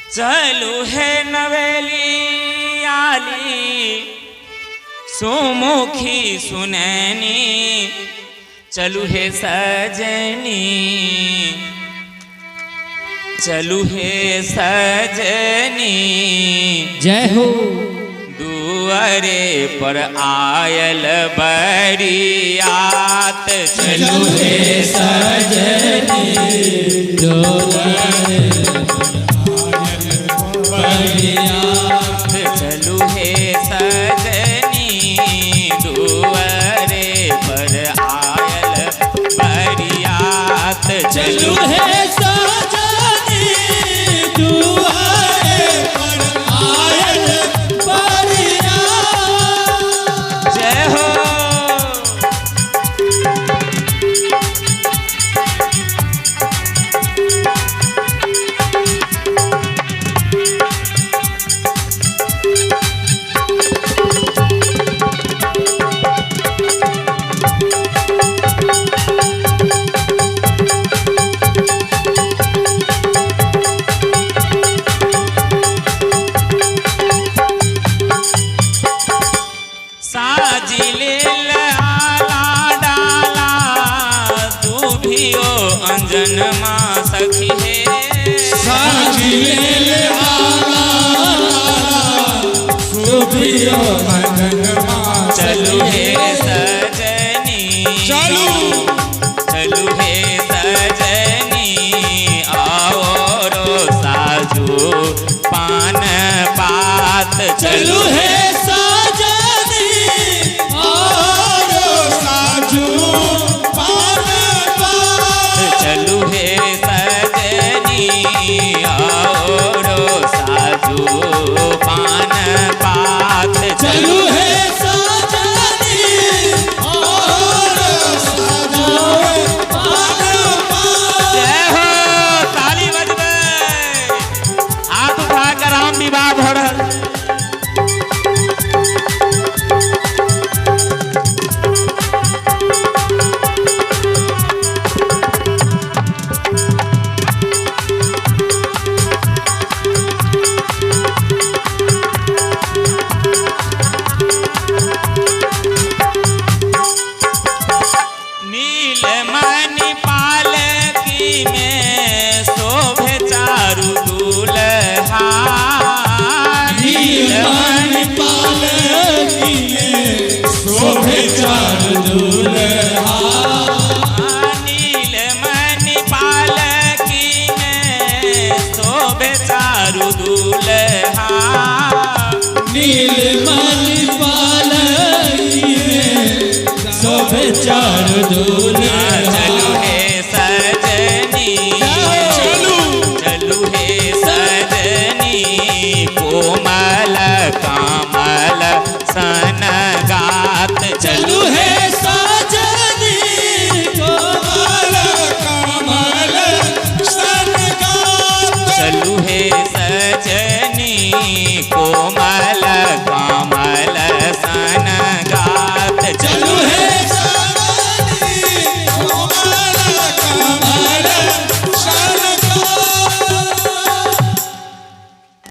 चलू है नवेली आली सुमुखी सुनैनी, चलू है सजनी, चलू है सजनी। जय हो। दुआरे पर आयल बरियात, चलू है सजनी, दुआरे बरियात, चलू है सजनी, दुआरे पर आयल बरियात, चलू है सजनी, दुआरे पर आयल बरियात। जय हो। अंजन माँ सखी है साजिले आला सुभियो अंजन माँ चलू है सजनी, चलू चलू है सजनी, आओ रो साजू पान पात, चलू है सजनी और साजू पान पात, चलू है सजनी, आओ रो साजू पान पात, चलू है सजनी और साजू पान पात। जय हो। ताली बजबे, हाथ उठाकर राम विवाह हो रहा। नीलमणि पालकी में शोभे चारु दूल्हा, नीलमणि पालकी में शोभे चारु दूल्हा, नीलमणि पालकी में शोभे चारु दूल्हा, नीलमणि पालकी में शोभे चारु दूल्हा।